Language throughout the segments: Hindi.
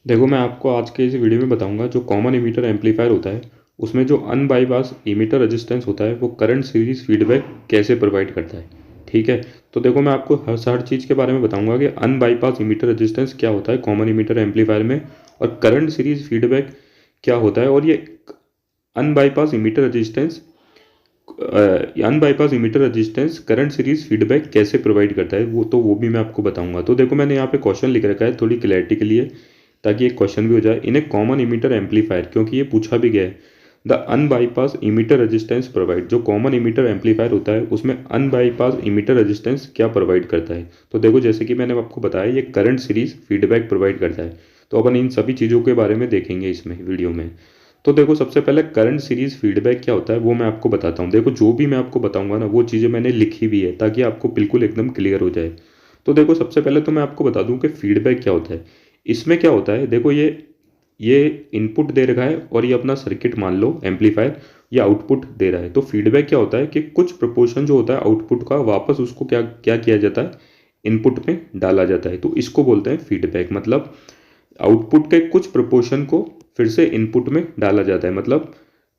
देखो मैं आपको आज के इस वीडियो में बताऊंगा जो कॉमन इमीटर एम्पलीफायर होता है उसमें जो अनबाईपास इमीटर रेजिस्टेंस होता है वो करंट सीरीज फीडबैक कैसे प्रोवाइड करता है। ठीक है। तो देखो मैं आपको हर चीज़ के बारे में बताऊंगा कि अनबाईपास इमीटर रेजिस्टेंस क्या होता है कॉमन इमीटर एम्पलीफायर में, और करंट सीरीज फीडबैक क्या होता है, और ये unbypass emitter resistance unbypass emitter resistance current series feedback कैसे प्रोवाइड करता है वो भी मैं आपको बताऊंगा। तो देखो मैंने यहाँ पे क्वेश्चन लिख रखा है थोड़ी क्लैरिटी के लिए, ताकि एक क्वेश्चन भी हो जाए। इन ए कॉमन इमीटर एम्पलीफायर, क्योंकि ये पूछा भी गया है, द अनबाईपास इमीटर रेजिस्टेंस प्रोवाइड, जो कॉमन इमीटर एम्पलीफायर होता है उसमें अनबाईपास इमीटर रेजिस्टेंस क्या प्रोवाइड करता है। तो देखो जैसे कि मैंने आपको बताया ये करंट सीरीज फीडबैक प्रोवाइड करता है। तो अपन इन सभी चीज़ों के बारे में देखेंगे इसमें वीडियो में। तो देखो सबसे पहले करंट सीरीज फीडबैक क्या होता है वो मैं आपको बताता हूँ। देखो जो भी मैं आपको बताऊंगा ना वो चीज़ें मैंने लिखी भी है ताकि आपको बिल्कुल एकदम क्लियर हो जाए। तो देखो सबसे पहले तो मैं आपको बता दूं कि फीडबैक क्या होता है। इसमें क्या होता है, देखो ये इनपुट दे रखा है और ये अपना सर्किट मान लो एम्पलीफायर, ये आउटपुट दे रहा है। तो फीडबैक क्या होता है कि कुछ प्रोपोर्शन जो होता है आउटपुट का वापस उसको क्या क्या किया जाता है, इनपुट में डाला जाता है। तो इसको बोलते हैं फीडबैक। मतलब आउटपुट के कुछ प्रोपोर्शन को फिर से इनपुट में डाला जाता है। मतलब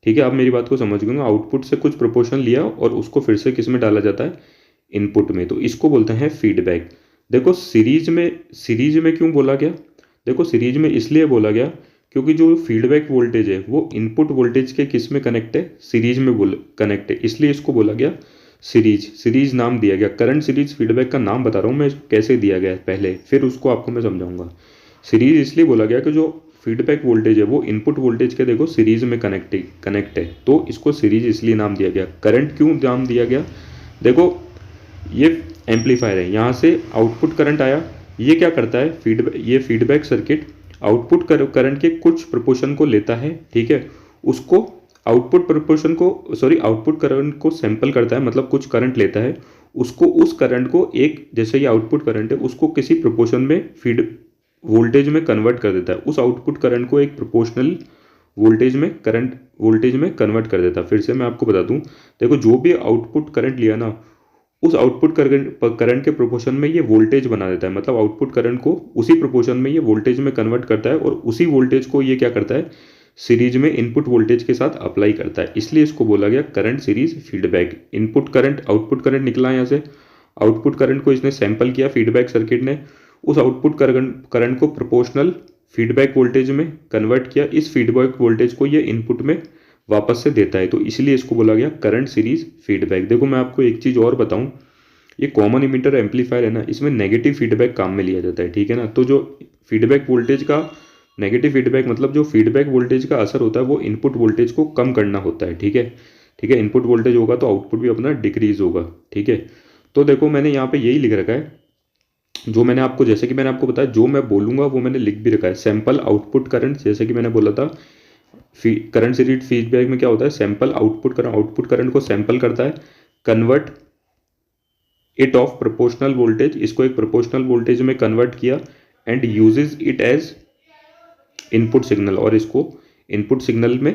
ठीक है, आप मेरी बात को समझ गए। आउटपुट से कुछ प्रोपोर्शन लिया और उसको फिर से किस में डाला जाता है, इनपुट में। तो इसको बोलते हैं फीडबैक। देखो सीरीज में क्यों बोला गया, देखो सीरीज में इसलिए बोला गया क्योंकि जो फीडबैक वोल्टेज है वो इनपुट वोल्टेज के किस में कनेक्ट है, सीरीज में कनेक्ट है, इसलिए इसको बोला गया सीरीज नाम दिया गया। करंट सीरीज फीडबैक का नाम बता रहा हूँ मैं कैसे दिया गया है पहले, फिर उसको आपको मैं समझाऊंगा। सीरीज इसलिए बोला गया कि जो फीडबैक वोल्टेज है वो इनपुट वोल्टेज के देखो सीरीज में कनेक्ट है, तो इसको सीरीज इसलिए नाम दिया गया। करंट क्यों नाम दिया गया, देखो ये एम्पलीफायर है, यहाँ से आउटपुट करंट आया, ये क्या करता है ये फीडबैक सर्किट आउटपुट करंट के कुछ प्रोपोर्शन को लेता है। ठीक है, उसको आउटपुट करंट को सैंपल करता है, मतलब कुछ करंट लेता है, उसको उस करंट को एक, जैसे ये आउटपुट करंट है उसको किसी प्रोपोर्शन में फीड वोल्टेज में कन्वर्ट कर देता है। उस आउटपुट करंट को एक प्रोपोर्शनल वोल्टेज में कन्वर्ट कर देता है। फिर से मैं आपको बता दूं, देखो जो भी आउटपुट करंट लिया ना उस आउटपुट करंट के प्रोपोर्शन में ये वोल्टेज बना देता है। मतलब आउटपुट करंट को उसी प्रोपोर्शन में ये वोल्टेज में कन्वर्ट करता है और उसी वोल्टेज को ये क्या करता है, सीरीज में इनपुट वोल्टेज के साथ अप्लाई करता है। इसलिए इसको बोला गया current series feedback. Input current output current निकला यहाँ से, आउटपुट करंट को इसने सैंपल किया फीडबैक सर्किट ने, उस आउटपुट करंट को प्रोपोर्शनल फीडबैक वोल्टेज में कन्वर्ट किया, इस फीडबैक वोल्टेज को ये इनपुट में वापस से देता है। तो इसलिए इसको बोला गया करंट सीरीज फीडबैक। देखो मैं आपको एक चीज़ और बताऊं, ये कॉमन इमीटर एम्पलीफायर है ना, इसमें नेगेटिव फीडबैक काम में लिया जाता है। ठीक है ना, तो जो फीडबैक वोल्टेज का नेगेटिव फीडबैक मतलब जो फीडबैक वोल्टेज का असर होता है वो इनपुट वोल्टेज को कम करना होता है। ठीक है, ठीक है, इनपुट वोल्टेज होगा तो आउटपुट भी अपना डिक्रीज होगा। ठीक है, तो देखो मैंने यहाँ पे यही लिख रखा है, जो मैंने आपको, जैसे कि मैंने आपको बताया, जो मैं बोलूंगा वो मैंने लिख भी रखा है। सैंपल आउटपुट करंट, जैसे कि मैंने बोला था करंट सीरीज फीडबैक में क्या होता है, सैंपल आउटपुट करंट को सैंपल करता है, convert it of proportional voltage, इसको एक प्रोपोर्शनल वोल्टेज में कन्वर्ट किया, and uses it as input signal, और इसको इनपुट सिग्नल में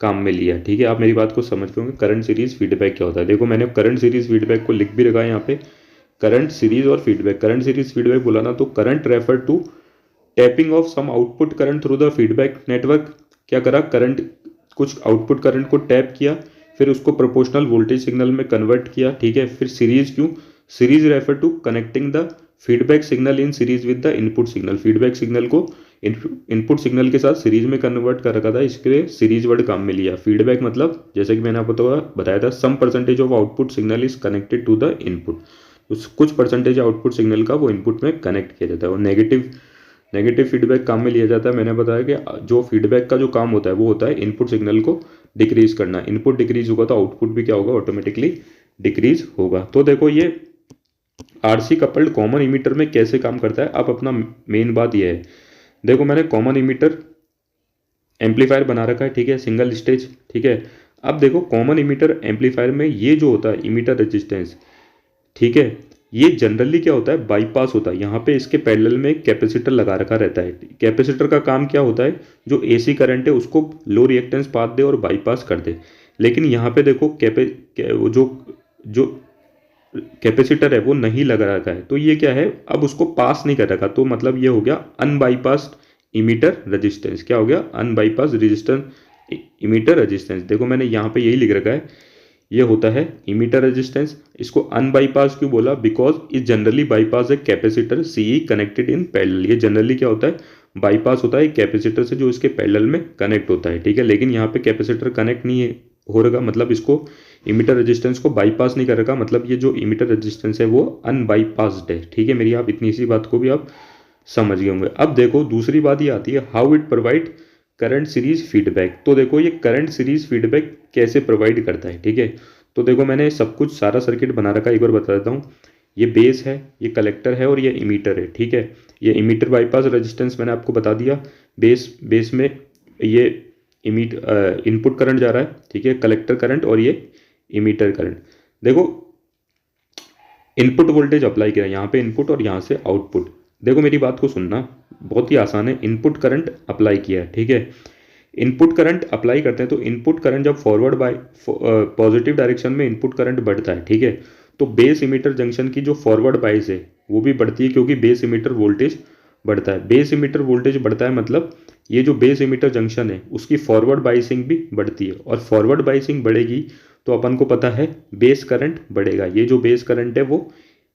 काम में लिया। ठीक है, आप मेरी बात को समझ गए होंगे करंट सीरीज फीडबैक क्या होता है। देखो मैंने करंट सीरीज फीडबैक को लिख भी रखा है यहाँ पे, करंट सीरीज और फीडबैक। करंट सीरीज फीडबैक बोला ना तो current refer to tapping of some output current through the feedback network. क्या करा, करंट कुछ आउटपुट करंट को टैप किया, फिर उसको प्रोपोर्शनल वोल्टेज सिग्नल में कन्वर्ट किया। ठीक है, फिर सीरीज क्यों, series refer to connecting the feedback signal in series with the input signal. Feedback signal को इनपुट सिग्नल के साथ सीरीज में कन्वर्ट कर रखा था, इसके लिए सीरीज वर्ड काम में लिया। फीडबैक मतलब जैसे कि मैंने आपको बताया था, some percentage of output signal is connected to the input, कुछ परसेंटेज आउटपुट सिग्नल का वो इनपुट में कनेक्ट किया जाता है। और नेगेटिव फीडबैक काम में लिया जाता है। मैंने बताया कि जो फीडबैक का जो काम होता है वो होता है इनपुट सिग्नल को डिक्रीज करना। इनपुट डिक्रीज होगा तो आउटपुट भी क्या होगा, ऑटोमेटिकली डिक्रीज होगा। तो देखो ये आरसी कपल्ड कॉमन इमीटर में कैसे काम करता है। अब अपना मेन बात यह है, देखो मैंने कॉमन इमीटर एम्पलीफायर बना रखा है। ठीक है, सिंगल स्टेज। ठीक है, अब देखो कॉमन इमीटर एम्पलीफायर में ये जो होता है इमीटर रेजिस्टेंस, ठीक है, ये जनरली क्या होता है, बाईपास होता है। यहाँ पे इसके पैरेलल में एक कैपेसिटर लगा रखा रहता है। कैपेसिटर का काम क्या होता है, जो एसी करंट है उसको लो रिएक्टेंस पाथ दे और बाईपास कर दे। लेकिन यहाँ पे देखो जो कैपेसिटर है वो नहीं लगा रखा है, तो ये क्या है, अब उसको पास नहीं कर रखा, तो मतलब ये हो गया अनबाईपास्ड इमीटर रेजिस्टेंस। क्या हो गया? अनबाईपास रेजिस्टेंस इमीटर रेजिस्टेंस। देखो मैंने यहाँ पे यही लिख रखा है, ये होता है इमीटर रेजिस्टेंस। इसको अनबाईपास क्यों बोला? Because it generally bypass a capacitor CE connected in parallel. ये जनरली क्या होता है? बाईपास होता है एक कैपेसिटर से जो इसके पैरेलल में कनेक्ट होता है, ठीक है। लेकिन यहाँ पे कैपेसिटर कनेक्ट नहीं है हो रहा, मतलब इसको इमीटर रेजिस्टेंस को बाईपास नहीं कर रखा, मतलब ये जो इमीटर रेजिस्टेंस है वो अनबाईपास्ड है, ठीक है मेरी। आप इतनी सी बात को भी आप समझ गए होंगे। अब देखो दूसरी बात ये आती है, how it provide current series feedback. तो देखो ये करंट सीरीज फीडबैक कैसे प्रोवाइड करता है, ठीक है। तो देखो मैंने सब कुछ सारा सर्किट बना रखा है, एक बार बता देता हूँ। ये बेस है, ये कलेक्टर है और ये इमीटर है, ठीक है। ये इमीटर बाईपास रेजिस्टेंस मैंने आपको बता दिया। बेस में ये इनपुट करंट जा रहा है, ठीक है, कलेक्टर करंट, और ये इमीटर करंट। देखो इनपुट वोल्टेज अप्लाई किया, यहाँ पे इनपुट और यहाँ से आउटपुट। देखो मेरी बात को सुनना, बहुत ही आसान है। इनपुट करंट अप्लाई किया है, ठीक है। इनपुट करंट अप्लाई करते हैं तो इनपुट करंट जब फॉरवर्ड बाय पॉजिटिव डायरेक्शन में इनपुट करंट बढ़ता है, ठीक है, तो बेस इमीटर जंक्शन की जो फॉरवर्ड बाइस है वो भी बढ़ती है, क्योंकि बेस इमीटर वोल्टेज बढ़ता है। बेस इमीटर वोल्टेज बढ़ता है मतलब ये जो बेस इमीटर जंक्शन है उसकी फॉरवर्ड बाइसिंग भी बढ़ती है, और फॉरवर्ड बाइसिंग बढ़ेगी तो अपन को पता है बेस करंट बढ़ेगा। ये जो बेस करंट है वो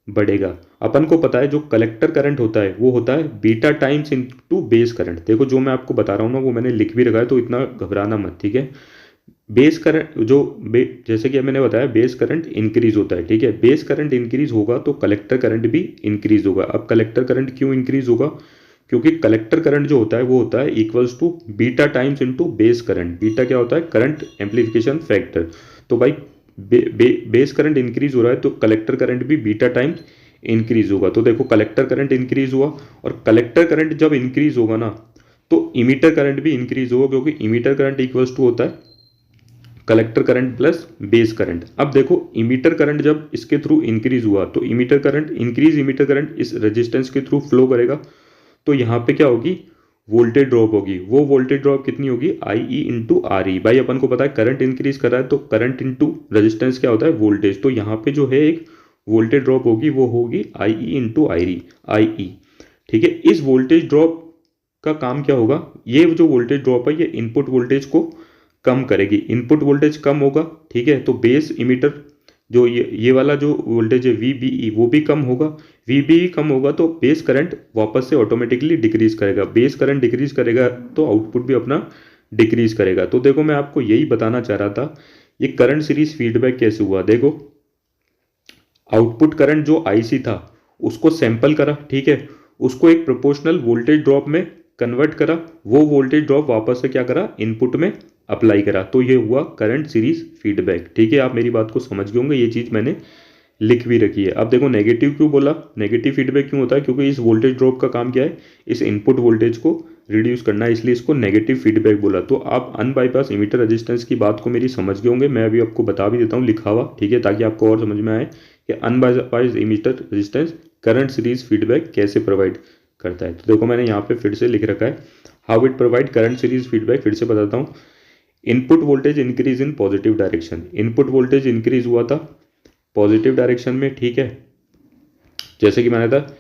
बढ़ेगा। अपन को पता है जो कलेक्टर करंट होता है वो होता है beta times into base current. देखो जो मैं आपको बता रहा हूँ ना वो मैंने लिख भी रखा है, तो इतना घबराना मत, ठीक है। बेस करंट जैसे कि मैंने बताया बेस करंट इंक्रीज होता है, ठीक है। बेस करंट इंक्रीज होगा तो कलेक्टर करंट भी इंक्रीज होगा। अब कलेक्टर करंट क्यों इंक्रीज होगा? क्योंकि कलेक्टर करंट जो होता है वो होता है equals to beta times into base current. Beta क्या होता है? Current amplification factor. तो भाई बेस करंट इंक्रीज हो रहा है तो कलेक्टर करंट भी बीटा टाइम्स इंक्रीज होगा। तो देखो कलेक्टर करंट इंक्रीज हुआ, और कलेक्टर करंट जब इंक्रीज होगा ना तो इमीटर करंट भी इंक्रीज होगा, क्योंकि इमीटर करंट इक्वल्स टू होता है collector current plus base current. अब देखो इमीटर करंट जब इसके थ्रू इंक्रीज हुआ तो इमीटर करंट इमीटर करंट इस रेजिस्टेंस के थ्रू फ्लो करेगा, तो यहाँ पे क्या होगी? वोल्टेज ड्रॉप होगी। वो वोल्टेज ड्रॉप कितनी होगी? आई ई इंटू आर ई। भाई अपन को पता है करंट इंक्रीज कर रहा है तो करंट इंटू रेजिस्टेंस क्या होता है? वोल्टेज। तो यहाँ पे जो है एक वोल्टेज ड्रॉप होगी, वो होगी आई ई इंटू आई ई, ठीक है। इस वोल्टेज ड्रॉप का काम क्या होगा? ये जो वोल्टेज ड्रॉप है ये इनपुट वोल्टेज को कम करेगी। इनपुट वोल्टेज कम होगा, ठीक है, तो बेस इमीटर जो ये वाला जो वोल्टेज है VBE वो भी कम होगा। VBE कम होगा तो बेस करंट वापस से ऑटोमेटिकली डिक्रीज करेगा। बेस करंट डिक्रीज करेगा तो आउटपुट भी अपना डिक्रीज करेगा। तो देखो मैं आपको यही बताना चाह रहा था, ये करंट सीरीज फीडबैक कैसे हुआ। देखो आउटपुट करंट जो IC था उसको सैंपल करा, ठीक है, उसको एक प्रोपोर्शनल वोल्टेज ड्रॉप में कन्वर्ट करा, वो वोल्टेज ड्रॉप वापस से क्या करा? इनपुट में अप्लाई करा, तो ये हुआ करंट सीरीज फीडबैक, ठीक है। आप मेरी बात को समझ गए होंगे, ये चीज़ मैंने लिख भी रखी है। अब देखो नेगेटिव क्यों बोला? नेगेटिव फीडबैक क्यों होता है? क्योंकि इस वोल्टेज ड्रॉप का काम क्या है? इस इनपुट वोल्टेज को रिड्यूस करना है, इसलिए इसको नेगेटिव फीडबैक बोला। तो आप अनबाईपास इमीटर रेजिस्टेंस की बात को मेरी समझ गए होंगे। मैं अभी आपको बता भी देता हूँ लिखा हुआ, ठीक है, ताकि आपको और समझ में आए कि unbypass emitter resistance current series feedback कैसे प्रोवाइड करता है। तो देखो मैंने यहाँ पे फिर से लिख रखा है, how it provide current series feedback. फिर से बताता हूँ, input voltage increase in positive direction. Input voltage increase हुआ था पॉजिटिव डायरेक्शन में, ठीक है, जैसे कि मैंने था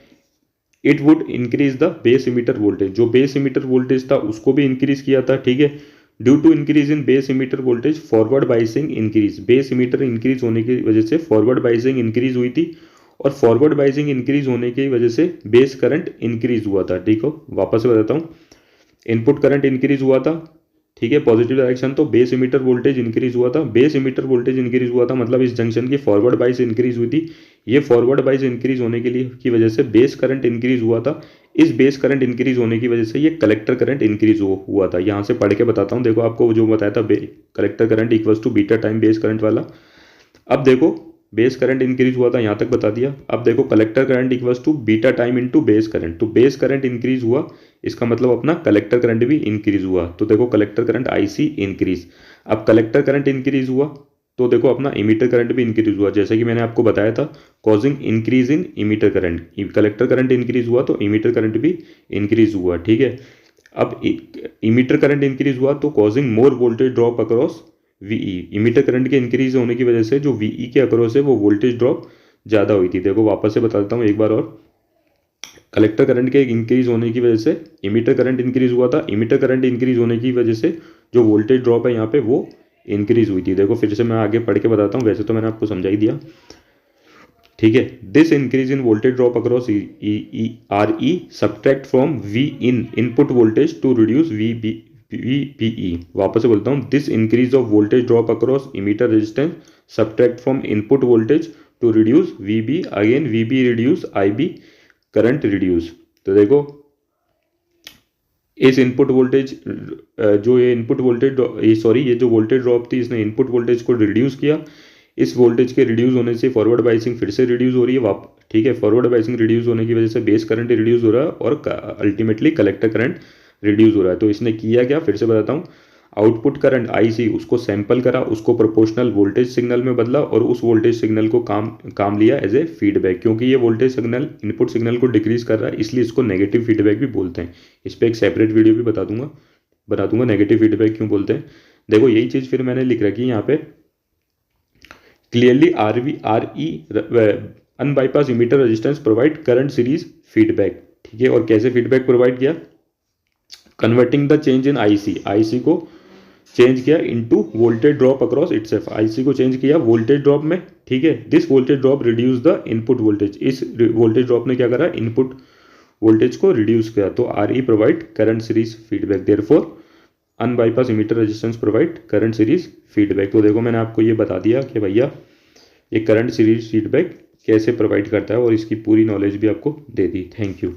it would increase the base emitter voltage. जो बेस इमीटर वोल्टेज था उसको भी इंक्रीज किया था, ठीक है। Due to increase in base emitter voltage forward biasing increase. Base emitter increase होने की वजह से फॉरवर्ड बाइसिंग इंक्रीज हुई थी, और फॉरवर्ड बाइसिंग इंक्रीज होने की वजह से बेस करंट इंक्रीज हुआ था, ठीक है। वापस से बताता हूँ, इनपुट करंट इंक्रीज हुआ था, ठीक है, पॉजिटिव डायरेक्शन, तो बेस इमीटर वोल्टेज इंक्रीज हुआ था। बेस इमीटर वोल्टेज इंक्रीज हुआ था मतलब इस जंक्शन की फॉरवर्ड बाइस इंक्रीज हुई थी। ये फॉरवर्ड बाइस इंक्रीज होने के लिए की वजह से बेस करंट इंक्रीज हुआ था। इस बेस करंट इंक्रीज होने की वजह से ये कलेक्टर करंट इंक्रीज हुआ था। यहाँ से पढ़ के बताता हूँ, देखो आपको जो बताया था collector current equals to beta time base current वाला। अब देखो बेस करंट इंक्रीज हुआ था, यहाँ तक बता दिया। अब देखो collector current equals to beta time into base current. तो बेस करंट इंक्रीज हुआ, इसका मतलब अपना कलेक्टर करंट भी इंक्रीज हुआ। तो देखो कलेक्टर करंट IC इंक्रीज। अब कलेक्टर करंट इंक्रीज हुआ तो देखो अपना इमीटर करंट भी इंक्रीज हुआ, जैसे कि मैंने आपको बताया था, causing increase in emitter current. Collector current increase हुआ तो इमीटर करंट भी इंक्रीज हुआ, ठीक है। अब इमीटर करंट इंक्रीज हुआ तो causing more voltage drop across VE। Emitter current के इंक्रीज होने की वजह से जो VE के अक्रॉस है वो वोल्टेज ड्रॉप ज़्यादा हुई थी। देखो वापस से बता देता हूँ एक बार और, कलेक्टर करंट के इंक्रीज होने की वजह से इमीटर करंट इंक्रीज हुआ था। इमीटर करंट इंक्रीज होने की वजह से जो वोल्टेज ड्रॉप है यहाँ पे वो इंक्रीज हुई थी। देखो फिर से मैं आगे पढ़ के बताता हूँ, वैसे तो मैंने आपको समझा ही दिया, ठीक है। This increase in voltage drop across R E subtract from V in input voltage to reduce V वापस से बोलता हूँ, this increase of voltage drop across emitter resistance subtract from input voltage to reduce V B, again V B reduce I B, current reduce. तो देखो इस इनपुट वोल्टेज जो ये इनपुट वोल्टेज ये जो वोल्टेज ड्रॉप थी इसने इनपुट वोल्टेज को रिड्यूस किया। इस वोल्टेज के रिड्यूस होने से फॉरवर्ड बाइसिंग फिर से रिड्यूस हो रही है ठीक है। फॉरवर्ड बाइसिंग रिड्यूस होने की वजह से बेस करंट रिड्यूस हो रहा है और अल्टीमेटली कलेक्टर करंट रिड्यूस हो रहा है। तो इसने किया क्या, फिर से बताता हूँ, आउटपुट करंट आईसी उसको सैंपल करा, उसको प्रोपोर्शनल वोल्टेज सिग्नल में बदला और उस वोल्टेज सिग्नल को काम लिया एज ए फीडबैक। क्योंकि ये वोल्टेज सिग्नल इनपुट सिग्नल को डिक्रीज कर रहा है इसलिए इसको नेगेटिव फीडबैक भी बोलते हैं। इस पर एक सेपरेट वीडियो भी बता दूंगा नेगेटिव फीडबैक क्यों बोलते हैं। देखो यही चीज़ फिर मैंने लिख रखी है यहाँ पे, clearly R E unbypass emitter resistance provide current series feedback, ठीक है। और कैसे फीडबैक प्रोवाइड किया, converting the change in IC को चेंज किया into voltage drop across itself, IC को चेंज किया वोल्टेज ड्रॉप में, ठीक है। This voltage drop reduce the input voltage, इस वोल्टेज ड्रॉप ने क्या करा, इनपुट वोल्टेज को रिड्यूस किया। तो R E provide current series feedback, therefore अनबाईपास emitter resistance provide current series feedback. तो देखो मैंने आपको ये बता दिया कि भैया ये करंट सीरीज फीडबैक कैसे प्रोवाइड करता है और इसकी पूरी नॉलेज भी आपको दे दी। Thank you.